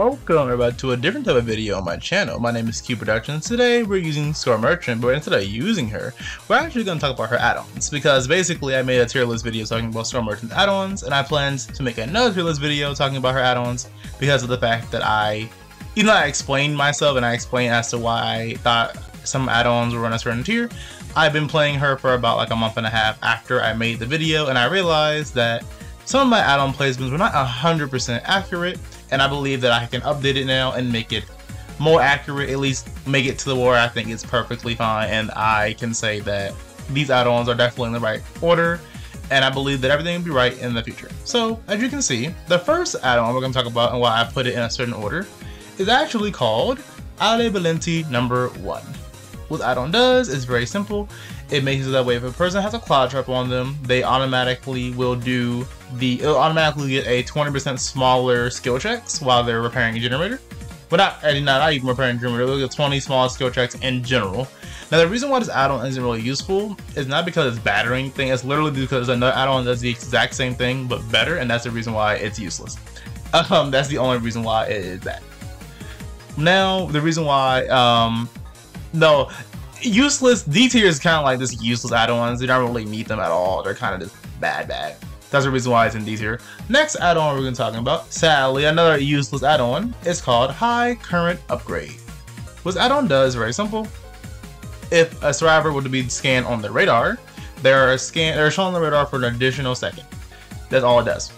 Welcome everybody to a different type of video on my channel. My name is Cubeproductions. Today we're using STROB Merchant, but instead of using her, we're actually going to talk about her add-ons, because basically I made a tier list video talking about STROB Merchant add-ons, and I planned to make another tier list video talking about her add-ons because of the fact that I explained myself and I explained as to why I thought some add-ons were on a certain tier. I've been playing her for about like a month and a half after I made the video, and I realized that some of my add-on placements were not 100% accurate, and I believe that I can update it now and make it more accurate, at least make it to where I think it's perfectly fine, and I can say that these add-ons are definitely in the right order, and I believe that everything will be right in the future. So, as you can see, the first add-on we're going to talk about and why I put it in a certain order is actually called iridescent number 1. What add-on does is very simple. It makes it that way if a person has a cloud trap on them, they automatically will do it'll automatically get a 20% smaller skill checks while they're repairing a generator. But not even repairing a generator, they'll get 20 small skill checks in general. Now the reason why this add-on isn't really useful is not because it's bad or anything, it's literally because another add-on does the exact same thing but better, and that's the reason why it's useless. That's the only reason why it is that. Now the reason why no, useless, D tier is kind of like this useless add-ons. You don't really need them at all. They're kind of just bad. That's the reason why it's in D tier. Next add-on we're going to talk about, sadly, another useless add-on, is called High Current Upgrade. What this add-on does is very simple. If a survivor were to be scanned on the radar, they're shown on the radar for an additional second. That's all it does.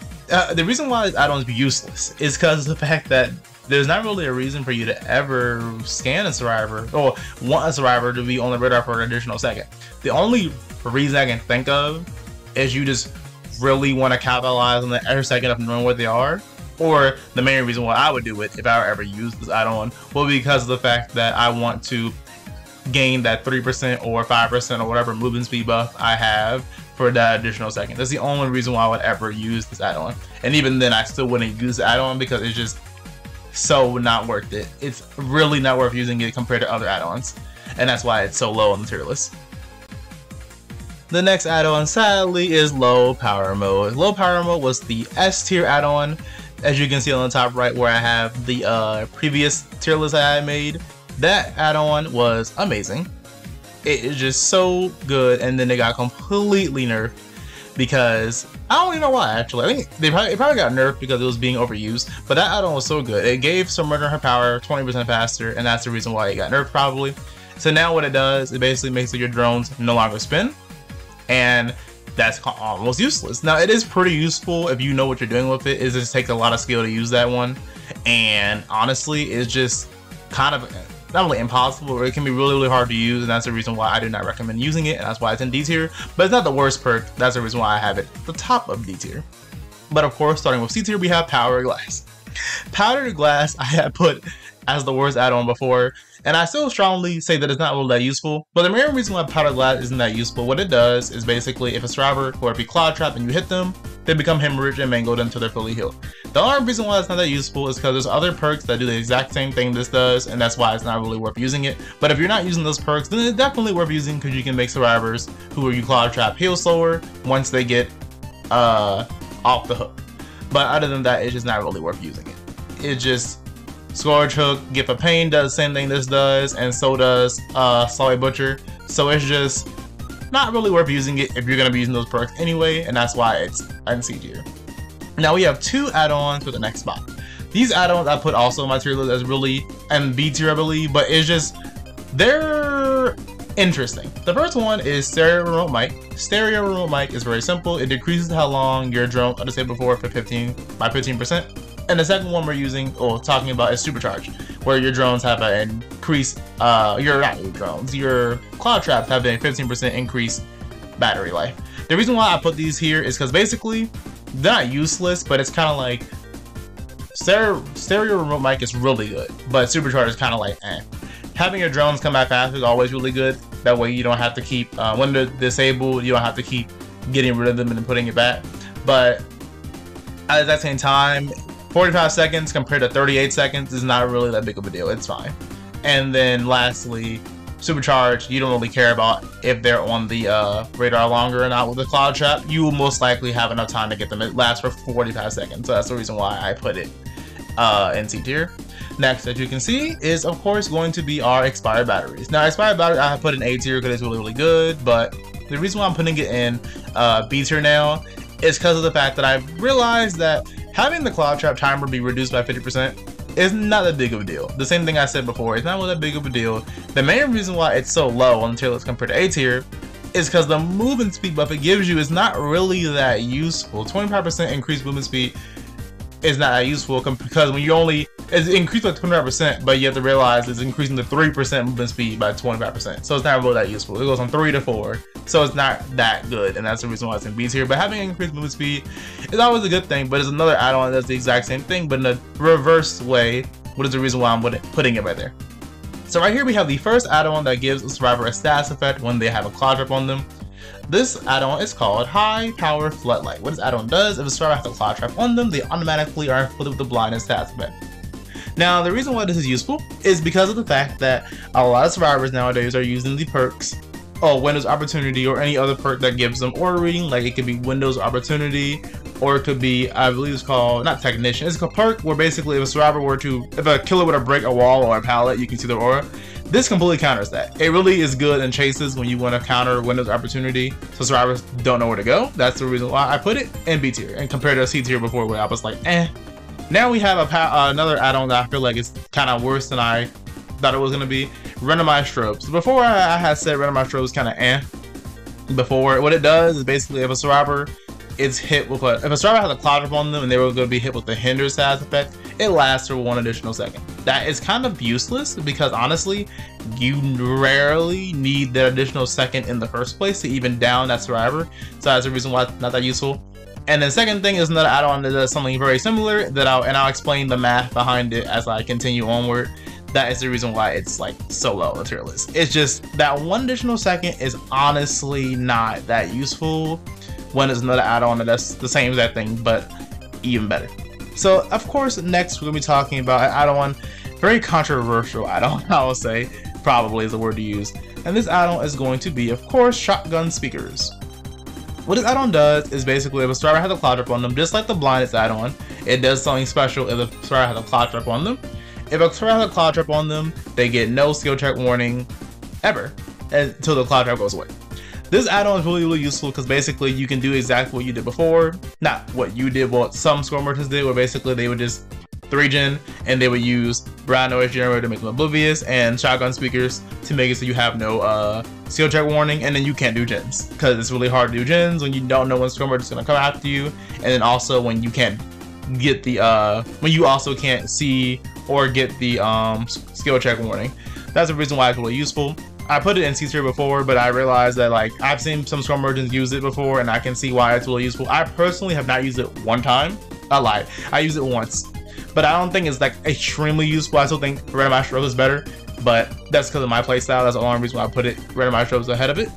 The reason why this add-on is useless is because of the fact that there's not really a reason for you to ever scan a survivor or want a survivor to be on the radar for an additional second. The only reason I can think of is you just really want to capitalize on the every second of knowing what they are, or the main reason why I would do it if I ever use this add-on will be because of the fact that I want to gain that 3% or 5% or whatever movement speed buff I have for that additional second. That's the only reason why I would ever use this add-on, and even then I still wouldn't use the add-on because it's just so not worth it. It's really not worth using it compared to other add-ons, and that's why it's so low on the tier list. The next add-on, sadly, is Low Power Mode. Low Power Mode was the S tier add-on, as you can see on the top right where I have the previous tier list I had made. That add-on was amazing. It is just so good, and then it got completely nerfed because I don't even know why. Actually, I think it probably got nerfed because it was being overused. But that add-on was so good. It gave Submariner her power 20% faster, and that's the reason why it got nerfed probably. So now what it does, it basically makes your drones no longer spin, and that's almost useless. Now it is pretty useful if you know what you're doing with it. It just takes a lot of skill to use that one, and honestly, it's just kind of not really impossible, but it can be really hard to use, and that's the reason why I do not recommend using it, and that's why it's in D tier. But it's not the worst perk. That's the reason why I have it at the top of D tier. But of course, starting with C tier, we have Powdered Glass. Powdered Glass I had put as the worst add-on before, and I still strongly say that it's not really that useful. But the main reason why Powdered Glass isn't that useful, what it does is basically if a survivor or if you cloud trap and you hit them, they become hemorrhage and mangled until they're fully healed. The only reason why it's not that useful is because there's other perks that do the exact same thing this does, and that's why it's not really worth using it. But if you're not using those perks, then it's definitely worth using because you can make survivors who are you cloud trap heal slower once they get off the hook. But other than that, it's just not really worth using it. It's just Scourge Hook, Gift of Pain does the same thing this does, and so does Sorry Butcher. So it's just not really worth using it if you're going to be using those perks anyway, and that's why it's in C tier. Now we have two add-ons for the next spot. These add-ons I put also in my tier list as really in B tier I believe, but it's just, they're interesting. The first one is Stereo Remote Mic. Stereo Remote Mic is very simple. It decreases how long your drone, I disabled before, by 15%. And the second one we're using or talking about is Supercharge, where your drones have an increased, your cloud traps have a 15% increased battery life. The reason why I put these here is because basically they're not useless, but it's kind of like Stereo Remote Mic is really good, but Supercharge is kind of like eh. Having your drones come back fast is always really good. That way you don't have to keep, when they're disabled, you don't have to keep getting rid of them and then putting it back. But at that same time, 45 seconds compared to 38 seconds is not really that big of a deal. It's fine. And then lastly, Supercharge, you don't really care about if they're on the radar longer or not with the cloud trap. You will most likely have enough time to get them. It lasts for 45 seconds. So that's the reason why I put it in C tier. Next, as you can see, is of course going to be our expired batteries. Now, expired batteries I have put in A tier because it's really good, but the reason why I'm putting it in B tier now is because of the fact that I've realized that having the cloud trap timer be reduced by 50% is not that big of a deal. The same thing I said before, it's not really that big of a deal. The main reason why it's so low on the tier list compared to A tier is because the movement speed buff it gives you is not really that useful. 25% increased movement speed is not that useful because when you only, it's increased by 25%, but you have to realize it's increasing the 3% movement speed by 25%. So it's not really that useful. It goes from 3 to 4, so it's not that good, and that's the reason why it's in B tier. But having increased movement speed is always a good thing, but it's another add-on that does the exact same thing, but in a reverse way, which is the reason why I'm putting it right there. So right here we have the first add-on that gives a survivor a status effect when they have a cloud trap on them. This add-on is called High Power Floodlight. What this add-on does, if a survivor has a cloud trap on them, they automatically are inflicted with the blindness status effect. Now, the reason why this is useful is because of the fact that a lot of survivors nowadays are using the perks, or Windows Opportunity, or any other perk that gives them aura reading. Like it could be Windows Opportunity, or it could be, I believe it's called, not Technician, it's a perk where basically if a survivor were to, if a killer were to break a wall or a pallet, you can see their aura. This completely counters that. It really is good in chases when you want to counter Windows Opportunity, so survivors don't know where to go. That's the reason why I put it in B tier, and compared to C tier before where I was like, eh. Now we have another add-on that I feel like is kind of worse than I thought it was going to be. Randomized strobes. Before I had said randomized strobes was kind of eh. Before, what it does is basically if a survivor is hit with if a survivor has a cloud trap on them and they were going to be hit with the hinder status effect, it lasts for 1 additional second. That is kind of useless because honestly, you rarely need that additional second in the first place to even down that survivor. So that's the reason why it's not that useful. And the second thing is another add-on that does something very similar that I'll explain the math behind it as I continue onward. That is the reason why it's like so low on the tier list. It's just that 1 additional second is honestly not that useful when it's another add-on that does the same exact thing, but even better. So of course, next we're gonna be talking about an add-on, very controversial add-on, I will say, probably is the word to use. And this add-on is going to be, of course, shotgun speakers. What this add-on does is basically if a survivor has a cloud trap on them, just like the blindness add-on, it does something special if a survivor has a cloud trap on them. If a survivor has a cloud trap on them, they get no skill check warning ever until the cloud trap goes away. This add-on is really useful because basically you can do exactly what you did before. Not what you did, but what some score merchants did, where basically they would just 3-gen and they would use brown noise generator to make them oblivious and shotgun speakers to make it so you have no skill check warning, and then you can't do gens because it's really hard to do gens when you don't know when score merchant's gonna come after you, and then also when you can't get the when you also can't see or get the skill check warning. That's the reason why it's really useful. I put it in C tier before, but I realized that like I've seen some score merchants use it before, and I can see why it's really useful. I personally have not used it one time. I lied. I used it once, but I don't think it's like extremely useful. I still think randomized strobes is better, but that's because of my playstyle. That's the only reason why I put it randomized strobes ahead of it.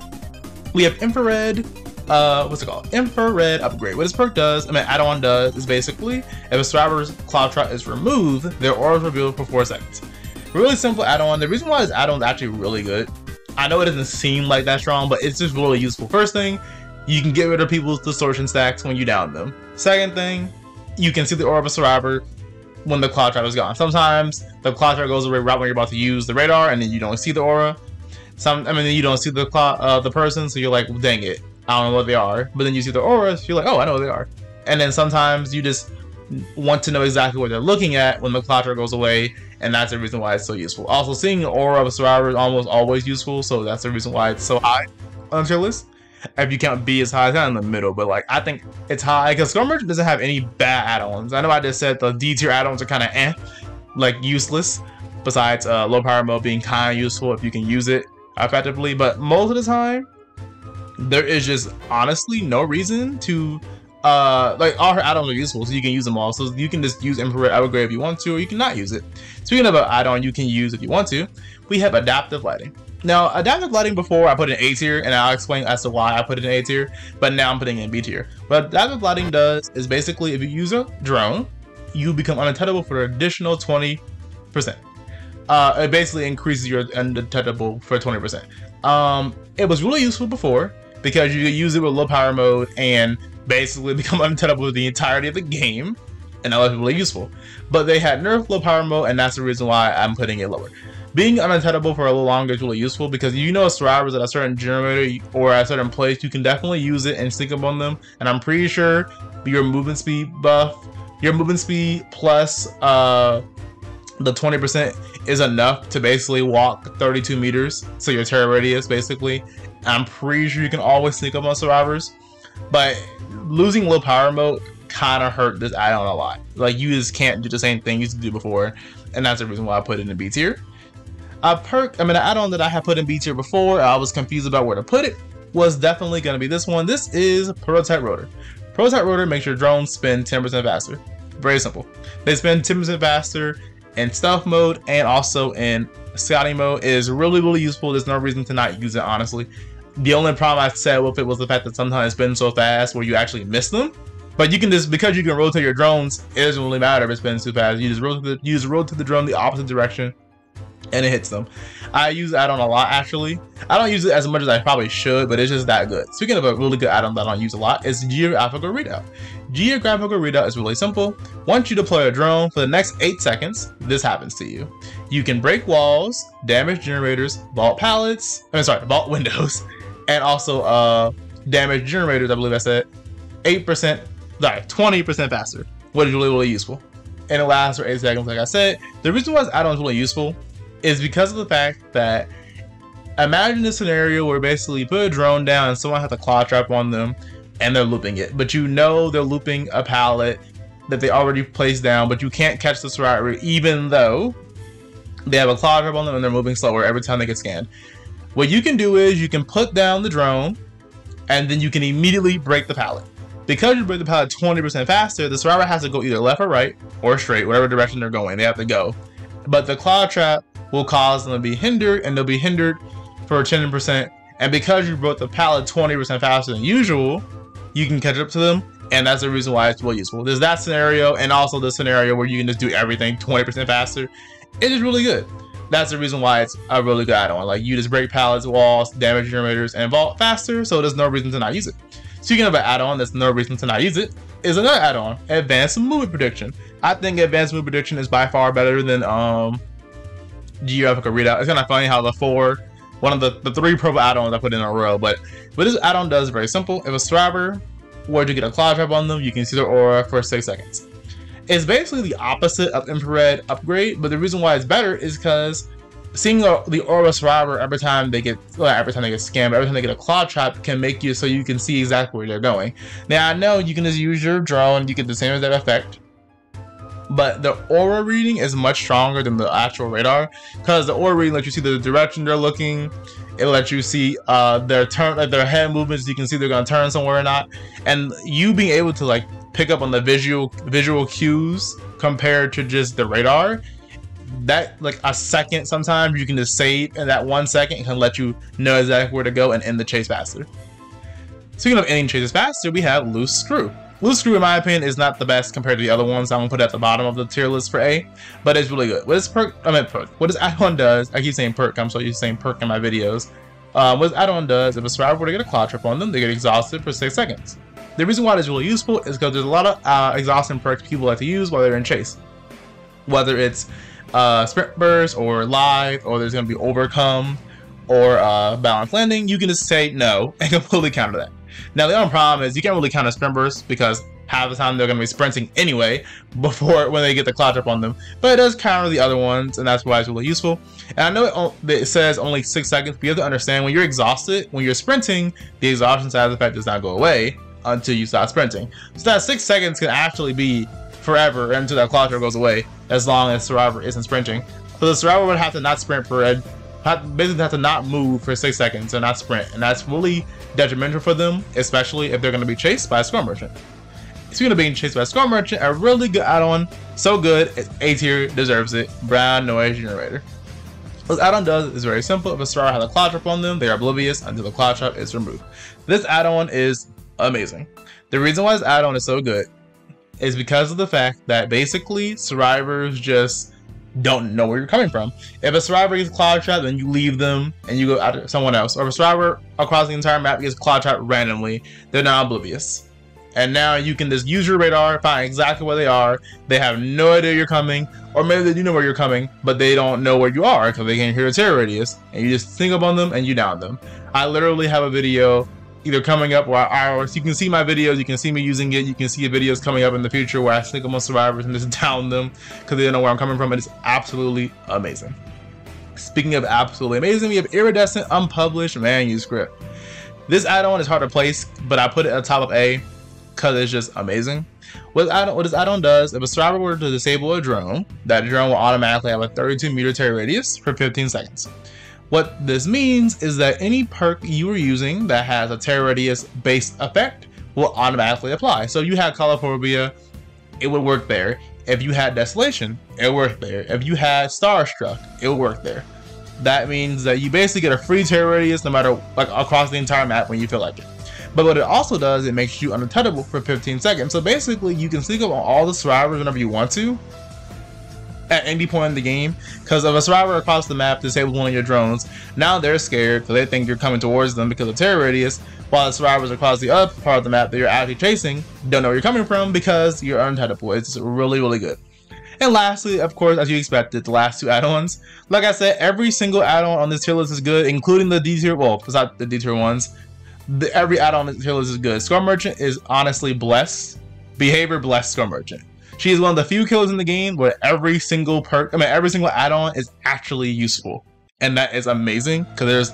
We have infrared. What's it called? Infrared upgrade. What this perk does, add-on does, is basically if a survivor's cloud trap is removed, their aura is revealed for 4 seconds. Really simple add-on. The reason why this add-on is actually really good, I know it doesn't seem like that strong, but it's just really useful. First thing, you can get rid of people's distortion stacks when you down them. Second thing, you can see the aura of a survivor when the cloud trap is gone. Sometimes the cloud trap goes away right when you're about to use the radar, and then you don't see the aura. You don't see the person, so you're like, well, dang it, I don't know what they are. But then you see the aura, so you're like, oh, I know what they are. And then sometimes you just want to know exactly what they're looking at when the cloud trap goes away, and that's the reason why it's so useful. Also, seeing the aura of a survivor is almost always useful, so that's the reason why it's so high on the tier list. If you count B as high, it's kind of in the middle, but like I think it's high because Score Merchant doesn't have any bad add-ons. I know I just said the D tier add-ons are kind of like useless, besides low power mode being kind of useful if you can use it effectively, but most of the time there is just honestly no reason to like all her add-ons are useful, so you can use them all. So you can just use infrared upgrade if you want to, or you cannot use it. Speaking of an add-on you can use if you want to, we have adaptive lighting. Now, adaptive lighting before I put in A tier, and I'll explain as to why I put it in A tier, but now I'm putting it in B tier. What adaptive lighting does is basically if you use a drone, you become undetectable for an additional 20%. It basically increases your undetectable for 20%. It was really useful before because you could use it with low power mode and basically become undetectable the entirety of the game. and that was really useful. But they had nerfed low power mode, and that's the reason why I'm putting it lower. Being unintettable for a little longer is really useful because you know survivors at a certain generator or at a certain place, you can definitely use it and sneak up on them. And I'm pretty sure your movement speed buff, your movement speed plus the 20% is enough to basically walk 32 meters, so your terror radius basically. I'm pretty sure you can always sneak up on survivors, but losing low power mode kind of hurt this add-on a lot. Like, you just can't do the same thing you used to do before, and that's the reason why I put it in B tier. An add-on that I had put in B tier before, I was confused about where to put it, was definitely going to be this one. This is Prototype Rotor. Prototype Rotor makes your drones spin 10% faster. Very simple. They spin 10% faster in stealth mode and also in scouting mode. It is really, really useful. There's no reason to not use it, honestly. The only problem I said with it was the fact that sometimes it spins so fast where you actually miss them. But you can just, because you can rotate your drones, it doesn't really matter if it spins too fast. You just rotate the drone the opposite direction and it hits them. I use the add-on a lot, actually. I don't use it as much as I probably should, but it's just that good. Speaking of a really good add-on that I don't use a lot, is Geographical Readout. Geographical Readout is really simple. Once you deploy a drone, for the next 8 seconds, this happens to you. You can break walls, damage generators, vault vault windows, and also damage generators, I believe I said, 20% faster, which is really, really useful. And it lasts for 8 seconds, like I said. The reason why this add-on is really useful is because of the fact that, imagine a scenario where basically you put a drone down and someone has a claw trap on them and they're looping it, but you know they're looping a pallet that they already placed down, but you can't catch the survivor even though they have a claw trap on them and they're moving slower every time they get scanned. What you can do is you can put down the drone and then you can immediately break the pallet. Because you break the pallet 20% faster, the survivor has to go either left or right or straight, whatever direction they're going, they have to go. But the claw trap will cause them to be hindered, and they'll be hindered for 10%. And because you broke the pallet 20% faster than usual, you can catch up to them, and that's the reason why it's really useful. There's that scenario, and also the scenario where you can just do everything 20% faster. It is really good. That's the reason why it's a really good add-on. Like, you just break pallets, walls, damage generators, and vault faster, so there's no reason to not use it. Speaking of an add-on, there's no reason to not use it, is another add-on, Advanced Movement Prediction. I think Advanced Movement Prediction is by far better than Geographical Readout. It's kind of funny how one of the 3 purple add-ons I put in a row, but what this add-on does is very simple. If a survivor were to get a claw trap on them, you can see their aura for 6 seconds. It's basically the opposite of infrared upgrade, but the reason why it's better is because seeing the aura survivor every time they get scanned, every time they get a claw trap can make you so you can see exactly where they're going. Now I know you can just use your drone, you get the same exact effect, but the aura reading is much stronger than the actual radar, because the aura reading lets you see the direction they're looking. It lets you see their head movements. You can see they're gonna turn somewhere or not, and you being able to like pick up on the visual cues compared to just the radar. That like a second sometimes you can just save, and that 1 second can let you know exactly where to go and end the chase faster. Speaking of ending chases faster, we have Loose Screw. Loose Screw, in my opinion, is not the best compared to the other ones. I'm gonna put it at the bottom of the tier list for A, but it's really good. What this add-on does, I keep saying perk, I'm so used to saying perk in my videos. What this add-on does, if a survivor were to get a claw trap on them, they get exhausted for 6 seconds. The reason why it's really useful is because there's a lot of exhausting perks people like to use while they're in chase. Whether it's sprint burst or live, or there's going to be overcome or balanced landing, you can just say no and completely counter that. Now the only problem is you can't really counter sprint burst because half the time they're going to be sprinting anyway when they get the claw trap on them, but it does counter the other ones, and that's why it's really useful. And I know it says only 6 seconds, but you have to understand when you're exhausted, when you're sprinting, the exhaustion side effect does not go away until you stop sprinting. So that 6 seconds can actually be forever until that claw trap goes away, as long as survivor isn't sprinting. So the survivor would have to not sprint basically have to not move for 6 seconds and not sprint, and that's really detrimental for them, especially if they're going to be chased by a STROB merchant. Speaking of being chased by a STROB merchant, a really good add-on, so good, it's A tier, deserves it, Brown Noise Generator. What this add-on does is very simple. If a survivor has a claw trap on them, they are oblivious until the claw trap is removed. This add-on is amazing. The reason why this add-on is so good is because of the fact that basically survivors just don't know where you're coming from. If a survivor gets claw trapped, then you leave them and you go after someone else. Or if a survivor across the entire map gets claw trapped randomly, they're not oblivious. And now you can just use your radar, find exactly where they are. They have no idea you're coming, or maybe they do know where you're coming, but they don't know where you are because they can't hear the terror radius. And you just sneak up on them and you down them. I literally have a video either coming up or you can see my videos, you can see me using it, you can see videos coming up in the future where I sneak up on survivors and just down them because they don't know where I'm coming from. It's absolutely amazing. Speaking of absolutely amazing, we have iridescent unpublished manuscript. This add-on is hard to place, but I put it at the top of A because it's just amazing. What this add-on does, if a survivor were to disable a drone, that drone will automatically have a 32-meter terror radius for 15 seconds. What this means is that any perk you are using that has a terror radius based effect will automatically apply. So if you had Colophobia, it would work there. If you had Desolation, it would work there. If you had Starstruck, it would work there. That means that you basically get a free terror radius no matter, like, across the entire map when you feel like it. But what it also does, it makes you untouchable for 15 seconds. So basically, you can sneak up on all the survivors whenever you want to at any point in the game. Because if a survivor across the map disables one of your drones, now they're scared because they think you're coming towards them because of terror radius, while the survivors across the other part of the map that you're actually chasing don't know where you're coming from because you're untouchable. It's really, really good. And lastly, of course, as you expected, the last two add-ons. Like I said, every single add-on on this tier list is good, including the D tier, well, besides the D tier ones. Every add-on on this tier list is good. Score Merchant is honestly blessed. Behavior blessed Score Merchant. She is one of the few killers in the game where every single add-on is actually useful. And that is amazing, because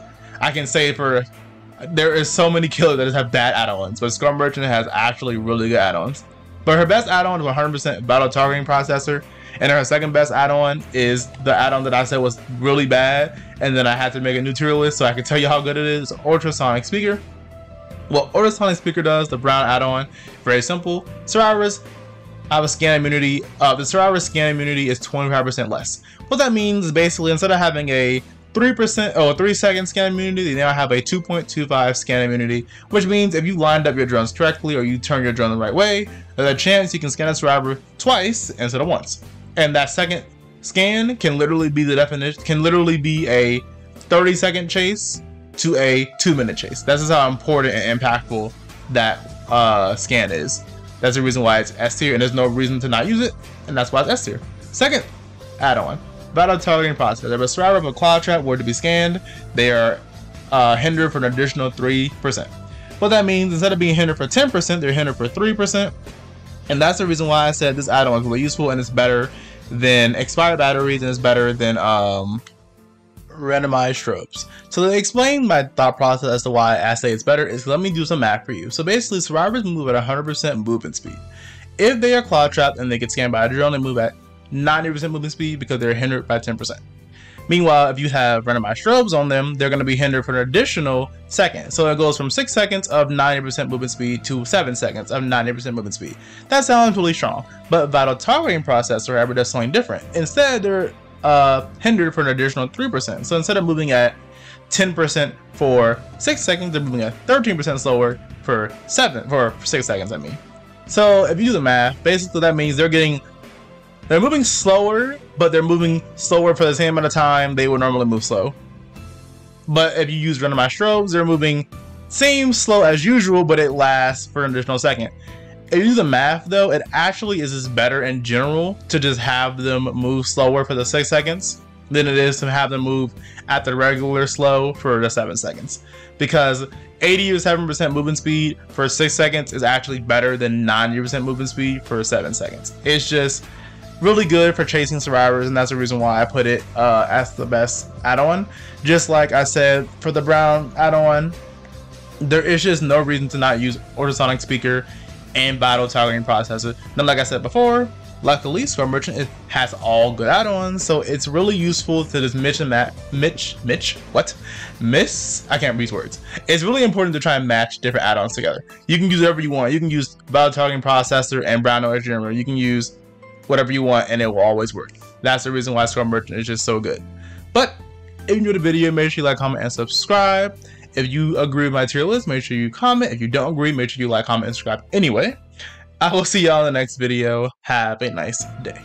there is so many killers that just have bad add-ons, but Score Merchant has actually really good add-ons. But her best add-on is 100% Battle Targeting Processor, and her second best add-on is the add-on that I said was really bad, and then I had to make a new tier list so I can tell you how good it is. Ultrasonic Speaker. What Ultrasonic Speaker does, the brown add-on, very simple. Survivors have a scan immunity. The survivor scan immunity is 25% less. What that means is basically instead of having a 3% or 3-second scan immunity, they now have a 2.25 scan immunity, which means if you lined up your drones correctly or you turn your drone the right way, there's a chance you can scan a survivor twice instead of once. And that second scan can literally be the definition, can literally be a 30-second chase to a 2-minute chase. That's just how important and impactful that scan is. That's the reason why it's S tier, and there's no reason to not use it, and that's why it's S tier. Second add-on, Battle Targeting Processor. If a survivor of a cloud trap were to be scanned, they are hindered for an additional 3%. What that means, instead of being hindered for 10%, they're hindered for 3%. And that's the reason why I said this add-on is really useful, and it's better than expired batteries, and it's better than randomized strobes. So to explain my thought process as to why I say it's better is, let me do some math for you. So basically, survivors move at 100% movement speed. If they are cloud trapped and they get scanned by a drone, they move at 90% movement speed because they're hindered by 10%. Meanwhile, if you have randomized strobes on them, they're going to be hindered for an additional second. So it goes from 6 seconds of 90% movement speed to 7 seconds of 90% movement speed. That sounds really strong, but Vital Targeting Processor ever does something different. Instead, they're hindered for an additional 3%. So instead of moving at 10% for 6 seconds, they're moving at 13% slower for 6 seconds. So if you do the math, basically that means they're moving slower, but they're moving slower for the same amount of time they would normally move slow. But if you use randomized strobes, they're moving same slow as usual, but it lasts for an additional second. If you do the math though, it actually is just better in general to just have them move slower for the 6 seconds than it is to have them move at the regular slow for the 7 seconds. Because 80 or 7% movement speed for 6 seconds is actually better than 90% movement speed for 7 seconds. It's just really good for chasing survivors, and that's the reason why I put it as the best add-on. Just like I said for the brown add-on, there is just no reason to not use Ultrasonic Speaker and Battle Targeting Processor. Now, like I said before, luckily Score Merchant, it has all good add-ons, so it's really useful to just I can't read words. It's really important to try and match different add-ons together. You can use whatever you want. You can use Battle Targeting Processor and Brown Noise Jammer. You can use whatever you want and it will always work. That's the reason why Score Merchant is just so good. But if you enjoyed the video, make sure you like, comment, and subscribe. If you agree with my tier list, make sure you comment. If you don't agree, make sure you like, comment, and subscribe anyway. I will see y'all in the next video. Have a nice day.